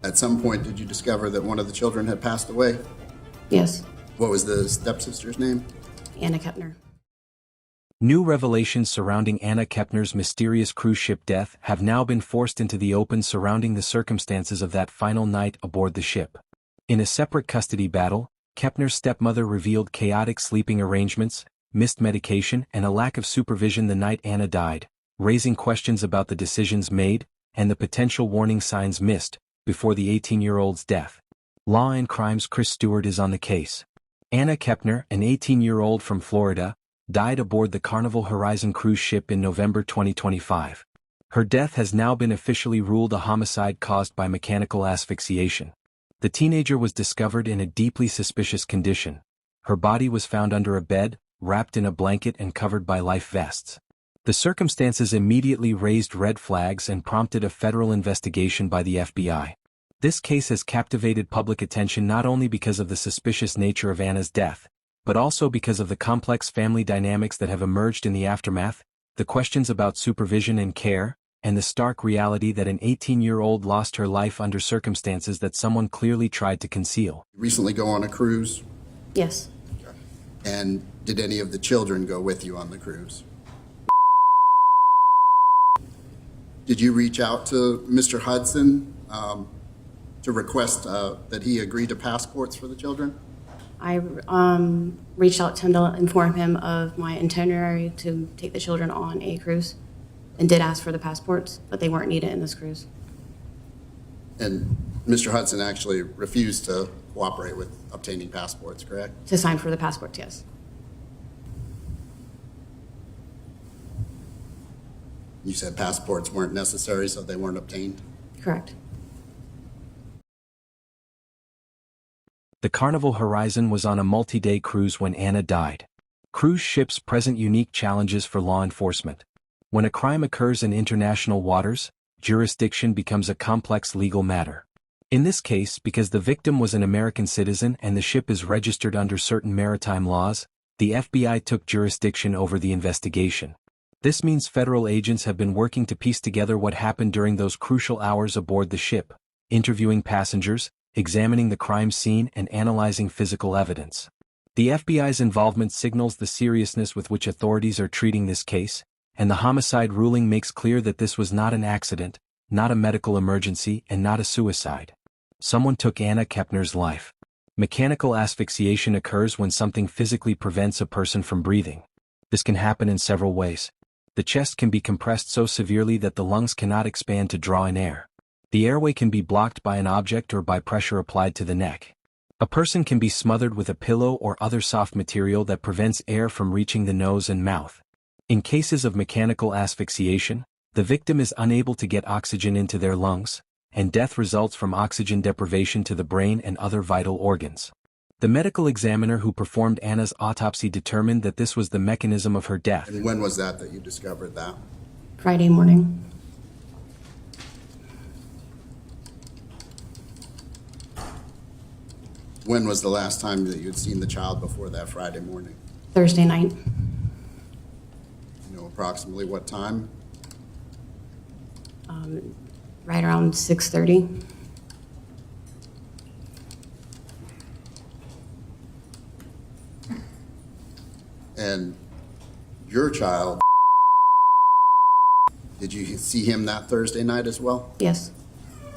At some point, did you discover that one of the children had passed away? Yes, What was the stepsister's name? Anna Kepner. New revelations surrounding Anna Kepner's mysterious cruise ship death have now been forced into the open surrounding the circumstances of that final night aboard the ship. In a separate custody battle, Kepner's stepmother revealed chaotic sleeping arrangements, missed medication, and a lack of supervision the night Anna died, raising questions about the decisions made and the potential warning signs missed before the 18-year-old's death. Law and Crime's Chris Stewart is on the case. Anna Kepner, an 18-year-old from Florida, died aboard the Carnival Horizon cruise ship in November 2025. Her death has now been officially ruled a homicide caused by mechanical asphyxiation. The teenager was discovered in a deeply suspicious condition. Her body was found under a bed, wrapped in a blanket and covered by life vests. The circumstances immediately raised red flags and prompted a federal investigation by the FBI. This case has captivated public attention not only because of the suspicious nature of Anna's death, but also because of the complex family dynamics that have emerged in the aftermath, the questions about supervision and care, and the stark reality that an 18-year-old lost her life under circumstances that someone clearly tried to conceal. You recently go on a cruise, Yes, and did any of the children go with you on the cruise? Did you reach out to Mr. Hudson to request that he agree to passports for the children? I reached out to him to inform him of my itinerary to take the children on a cruise and did ask for the passports, but they weren't needed in this cruise. And Mr. Hudson actually refused to cooperate with obtaining passports, correct? To sign for the passports, yes. You said passports weren't necessary, so they weren't obtained? Correct. The Carnival Horizon was on a multi-day cruise when Anna died. Cruise ships present unique challenges for law enforcement. When a crime occurs in international waters, jurisdiction becomes a complex legal matter. In this case, because the victim was an American citizen and the ship is registered under certain maritime laws, the FBI took jurisdiction over the investigation. This means federal agents have been working to piece together what happened during those crucial hours aboard the ship, interviewing passengers, examining the crime scene, and analyzing physical evidence. The FBI's involvement signals the seriousness with which authorities are treating this case, and the homicide ruling makes clear that this was not an accident, not a medical emergency, and not a suicide. Someone took Anna Kepner's life. Mechanical asphyxiation occurs when something physically prevents a person from breathing. This can happen in several ways. The chest can be compressed so severely that the lungs cannot expand to draw in air. The airway can be blocked by an object or by pressure applied to the neck. A person can be smothered with a pillow or other soft material that prevents air from reaching the nose and mouth. In cases of mechanical asphyxiation, the victim is unable to get oxygen into their lungs, and death results from oxygen deprivation to the brain and other vital organs. The medical examiner who performed Anna's autopsy determined that this was the mechanism of her death. And when was that you discovered that? Friday morning. When was the last time that you had seen the child before that Friday morning? Thursday night. You know approximately what time? Right around 6:30. And your child, did you see him that Thursday night as well? Yes,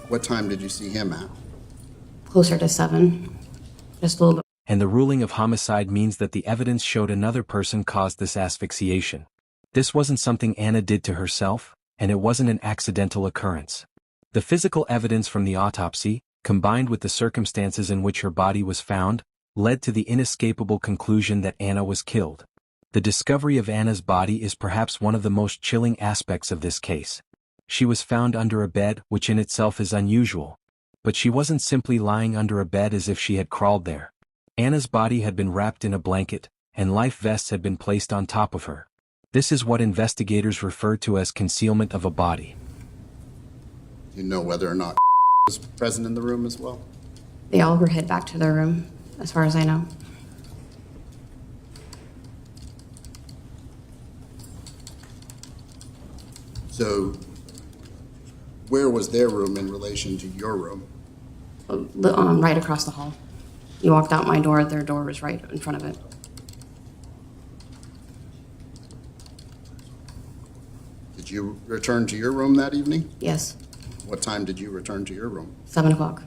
What time did you see him at? closer to 7. Just a little bit. And the ruling of homicide means that the evidence showed another person caused this asphyxiation. This wasn't something Anna did to herself, and it wasn't an accidental occurrence. The physical evidence from the autopsy, combined with the circumstances in which her body was found, led to the inescapable conclusion that Anna was killed. The discovery of Anna's body is perhaps one of the most chilling aspects of this case. She was found under a bed, which in itself is unusual. But she wasn't simply lying under a bed as if she had crawled there. Anna's body had been wrapped in a blanket, and life vests had been placed on top of her. This is what investigators refer to as concealment of a body. Do you know whether or not was present in the room as well? They all were head back to their room, as far as I know. So where was their room in relation to your room? Right across the hall. You walked out my door, their door was right in front of it. Did you return to your room that evening? Yes, What time did you return to your room? 7 o'clock.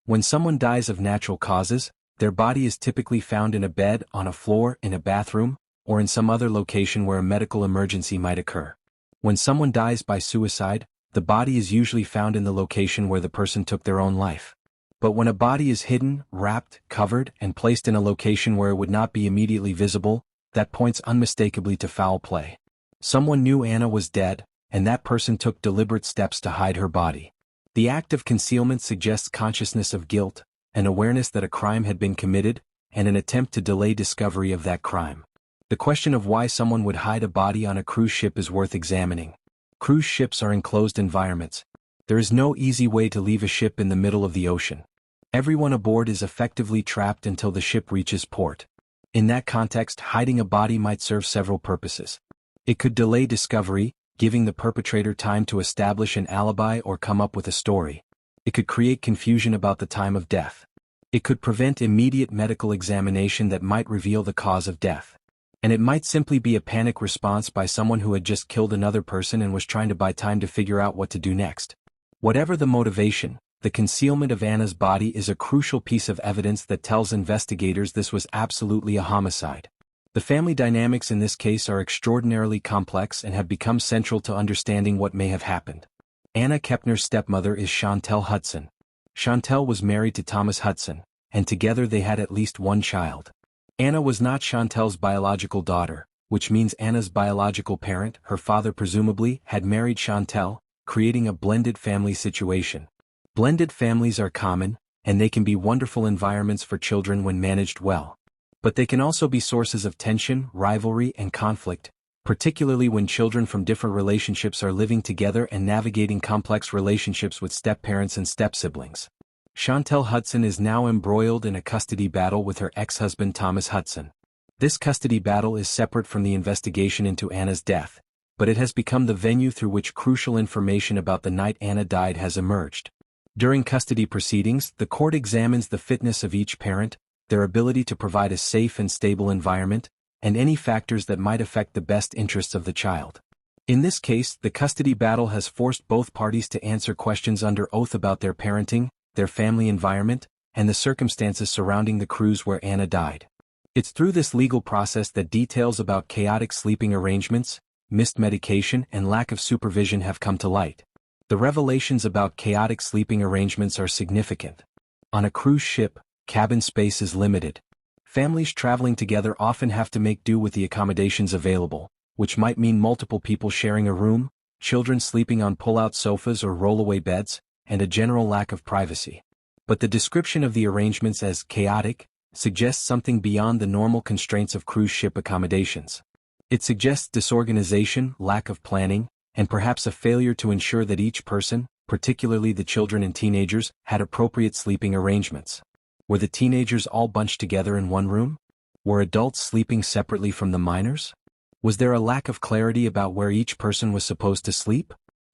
When someone dies of natural causes, their body is typically found in a bed, on a floor, in a bathroom, or in some other location where a medical emergency might occur. When someone dies by suicide, the body is usually found in the location where the person took their own life. But when a body is hidden, wrapped, covered, and placed in a location where it would not be immediately visible, that points unmistakably to foul play. Someone knew Anna was dead, and that person took deliberate steps to hide her body. The act of concealment suggests consciousness of guilt, an awareness that a crime had been committed, and an attempt to delay discovery of that crime. The question of why someone would hide a body on a cruise ship is worth examining. Cruise ships are enclosed environments. There is no easy way to leave a ship in the middle of the ocean. Everyone aboard is effectively trapped until the ship reaches port. In that context, hiding a body might serve several purposes. It could delay discovery, giving the perpetrator time to establish an alibi or come up with a story. It could create confusion about the time of death. It could prevent immediate medical examination that might reveal the cause of death. And it might simply be a panic response by someone who had just killed another person and was trying to buy time to figure out what to do next. Whatever the motivation, the concealment of Anna's body is a crucial piece of evidence that tells investigators this was absolutely a homicide. The family dynamics in this case are extraordinarily complex and have become central to understanding what may have happened. Anna Kepner's stepmother is Chantel Hudson. Chantel was married to Thomas Hudson, and together they had at least one child. Anna was not Chantel's biological daughter, which means Anna's biological parent, her father presumably, had married Chantel, creating a blended family situation. Blended families are common, and they can be wonderful environments for children when managed well. But they can also be sources of tension, rivalry, and conflict, particularly when children from different relationships are living together and navigating complex relationships with step-parents and step-siblings. Chantel Hudson is now embroiled in a custody battle with her ex-husband Thomas Hudson. This custody battle is separate from the investigation into Anna's death, but it has become the venue through which crucial information about the night Anna died has emerged. During custody proceedings, the court examines the fitness of each parent, their ability to provide a safe and stable environment, and any factors that might affect the best interests of the child. In this case, the custody battle has forced both parties to answer questions under oath about their parenting, their family environment, and the circumstances surrounding the cruise where Anna died. It's through this legal process that details about chaotic sleeping arrangements, missed medication, and lack of supervision have come to light. The revelations about chaotic sleeping arrangements are significant. On a cruise ship, cabin space is limited. Families traveling together often have to make do with the accommodations available, which might mean multiple people sharing a room, children sleeping on pull-out sofas or roll-away beds, and a general lack of privacy. But the description of the arrangements as chaotic suggests something beyond the normal constraints of cruise ship accommodations. It suggests disorganization, lack of planning, and perhaps a failure to ensure that each person, particularly the children and teenagers, had appropriate sleeping arrangements. Were the teenagers all bunched together in one room? Were adults sleeping separately from the minors? Was there a lack of clarity about where each person was supposed to sleep?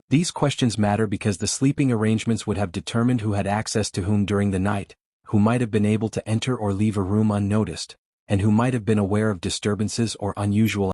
These questions matter because the sleeping arrangements would have determined who had access to whom during the night, who might have been able to enter or leave a room unnoticed, and who might have been aware of disturbances or unusual